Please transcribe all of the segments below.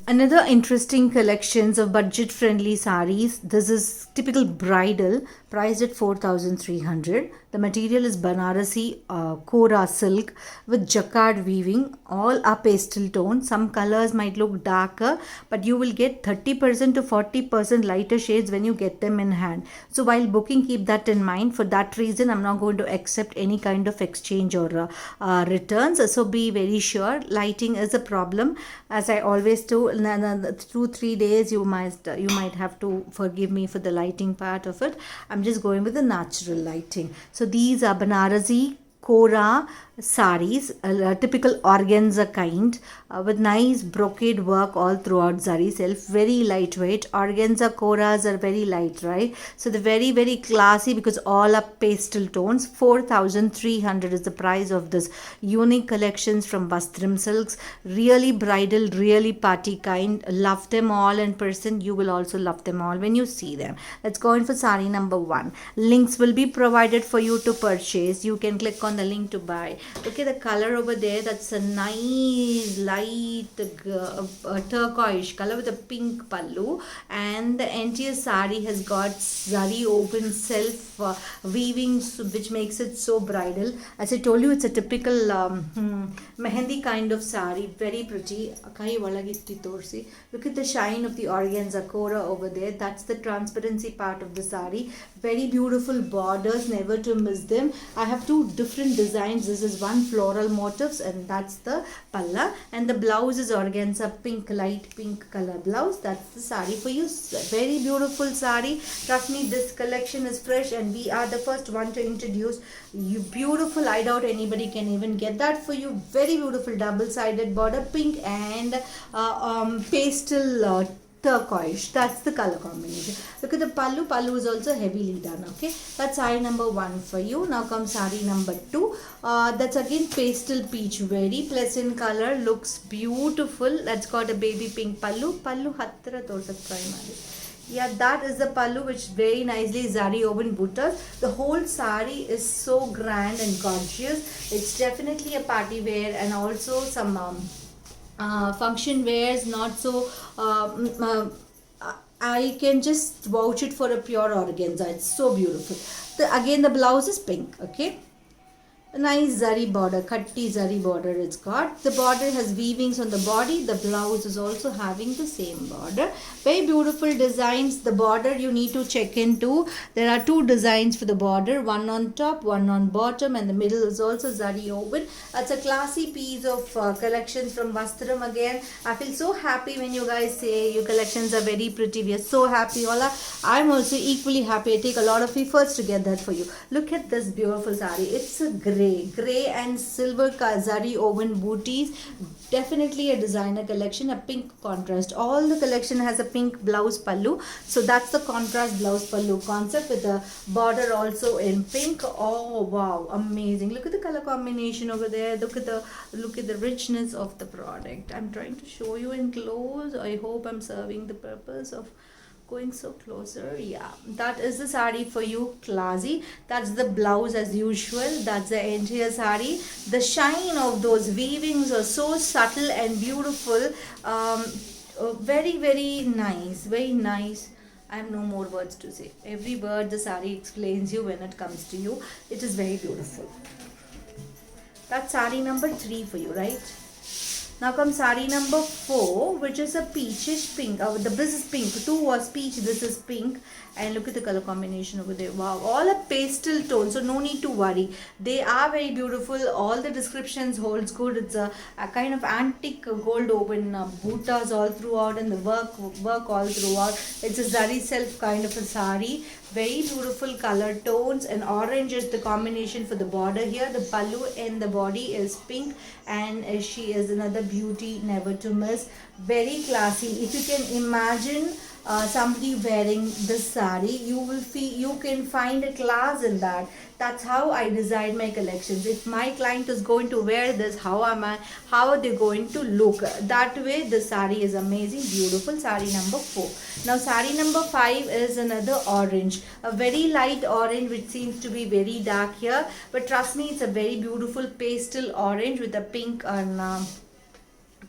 Another interesting collections of budget friendly saris. This is typical bridal, priced at 4,300. The material is Banarasi Kora silk with jacquard weaving. All are pastel tone. Some colors might look darker, but you will get 30% to 40% lighter shades when you get them in hand. So while booking, keep that in mind. For that reason, I'm not going to accept any kind of exchange or returns. So be very sure. Lighting is a problem, as I always do. 2 3 days you might have to forgive me for the lighting part of it. I'm just going with the natural lighting. So these are Banarasi Kora saris, a typical organza kind, with nice brocade work all throughout zari self. Very lightweight. Organza koras are very light, right? So the very very classy because all are pastel tones. 4,300 is the price of this unique collections from Vastram Silks. Really bridal, really party kind. Love them all in person. You will also love them all when you see them. Let's go in for sari number 1. Links will be provided for you to purchase. You can click on the link to buy. Look at the color over there. That's a nice light turquoise color with a pink pallu, and the entire sari has got zari open self weaving, which makes it so bridal. As I told you, it's a typical mehendi kind of sari. Very pretty. Look at the shine of the organza kora over there. That's the transparency part of the sari. Very beautiful borders, never to miss them. I have two different designs. This is one floral motifs, and that's the palla, and the blouse is organza pink, light pink color blouse. That's the sari for you. Very beautiful sari. Trust me, this collection is fresh, and we are the first one to introduce you. Beautiful. I doubt anybody can even get that for you. Very beautiful double-sided border, pink and pastel turquoise. That's the color combination. Look at the pallu. Pallu is also heavily done. Okay, that's sari number 1 for you. Now comes sari number 2. That's again pastel peach, very pleasant color. Looks beautiful. That's got a baby pink pallu. Pallu hattara torsakta mari. Yeah, that is the pallu, which very nicely zari woven buttas. The whole sari is so grand and gorgeous. It's definitely a party wear and also some function wears, not so I can just vouch it for a pure organza. It's so beautiful. Again the blouse is pink. Okay, a nice zari border, katti zari border it's got. The border has weavings on the body. The blouse is also having the same border. Very beautiful designs. The border you need to check into. There are 2 designs for the border, one on top, one on bottom, and the middle is also zari woven. It's a classy piece of collections from Vastram again. I feel so happy when you guys say your collections are very pretty. We are so happy. I'm also equally happy. I take a lot of efforts to get that for you. Look at this beautiful sari. It's a gray and silver zari woven booties. Definitely a designer collection. A pink contrast. All the collection has a pink blouse pallu. So that's the contrast blouse pallu concept with the border also in pink. Oh wow, amazing. Look at the color combination over there. Look at the richness of the product. I'm trying to show you in close. I hope I'm serving the purpose of going so closer. Yeah, that is the sari for you, classy. That's the blouse as usual. That's the entire sari. The shine of those weavings are so subtle and beautiful. Very very nice, very nice. I have no more words to say. Every word the sari explains you when it comes to you. It is very beautiful. That's sari number 3 for you, right? Now comes sari number 4, which is a peachish pink. This is pink. 2 was peach. This is pink. And look at the color combination over there. Wow, all a pastel tone. So no need to worry. They are very beautiful. All the descriptions holds good. It's a kind of antique gold woven buttas all throughout, and the work all throughout. It's a zari self kind of a sari. Very beautiful color tones, and orange is the combination for the border here. The pallu and the body is pink, and she is another beauty never to miss. Very classy. If you can imagine somebody wearing this sari, you can find a class in that. That's how I design my collections. If my client is going to wear this, how are they going to look? That way the sari is amazing, beautiful. Sari number 4. Now sari number 5 is another orange, a very light orange, which seems to be very dark here, but trust me, it's a very beautiful pastel orange with a pink and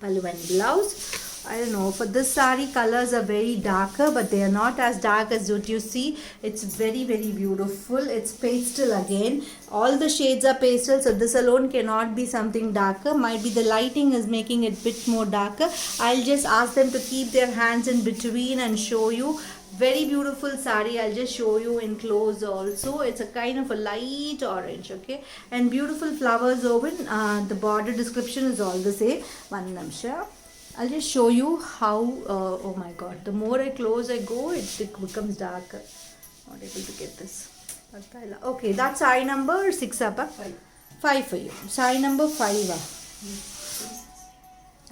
pallu and blouse. I don't know, for this saree colors are very darker, but they are not as dark as what you see. It's very very beautiful. It's pastel again. All the shades are pastel, so this alone cannot be something darker. Might be the lighting is making it bit more darker. I'll just ask them to keep their hands in between and show you. Very beautiful sari. I'll just show you in close also. It's a kind of a light orange, okay, and beautiful flowers over. The border description is all the same. One namsha. I'll just show you how. Oh my god, the more I close I go, it becomes darker. Not able to get this. Okay, that's sari number 6 up. 5 for you. Sari number 5.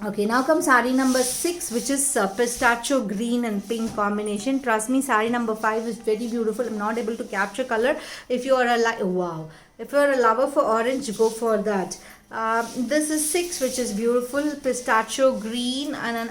Okay, now comes sari number 6, which is pistachio green and pink combination. Trust me, sari number 5 is very beautiful. I'm not able to capture color. If you are a wow, if you are a lover for orange, go for that. This is 6, which is beautiful pistachio green and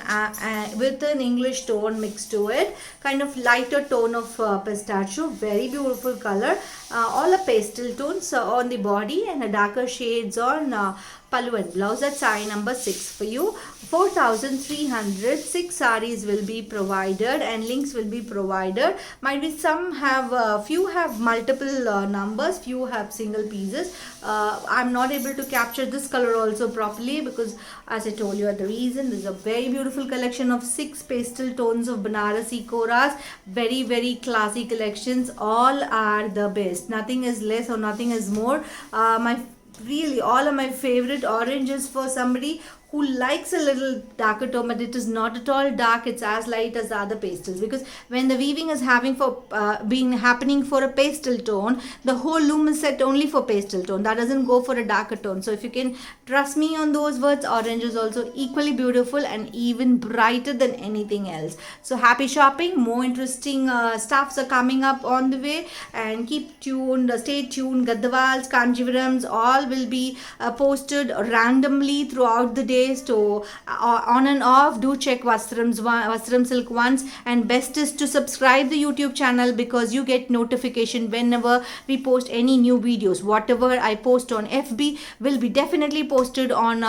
with an English tone mixed to it, kind of lighter tone of pistachio. Very beautiful color. All a pastel tones on the body and a darker shades on pallu and blouse. That's sari number 6 for you. 4,300. 6 saris will be provided and links will be provided. Might be some have few have multiple numbers, few have single pieces. I'm not able to capture this color also properly because, as I told you at the reason, this is a very beautiful collection of 6 pastel tones of Banarasi Koras. Very very classy collections. All are the best. Nothing is less or nothing is more. Really, all of my favorite oranges for somebody who likes a little darker tone, but it is not at all dark. It's as light as the other pastels, because when the weaving is having for being happening for a pastel tone, the whole loom is set only for pastel tone. That doesn't go for a darker tone. So if you can trust me on those words, orange is also equally beautiful and even brighter than anything else. So happy shopping. More interesting stuffs are coming up on the way, and keep tuned. Stay tuned. Gaddawals, Kanjivarams, all will be posted randomly throughout the day. So on and off, do check Vastram Silk once, and best is to subscribe the YouTube channel, because you get notification whenever we post any new videos. Whatever I post on FB will be definitely posted on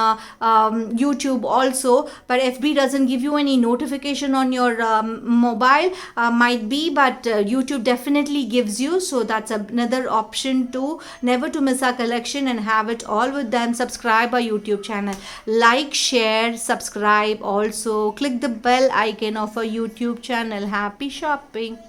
YouTube also, but FB doesn't give you any notification on your mobile. Might be, but YouTube definitely gives you. So that's another option to never to miss our collection and have it all with them. Subscribe our YouTube channel, like, share, subscribe. Also click the bell icon of our YouTube channel. Happy shopping.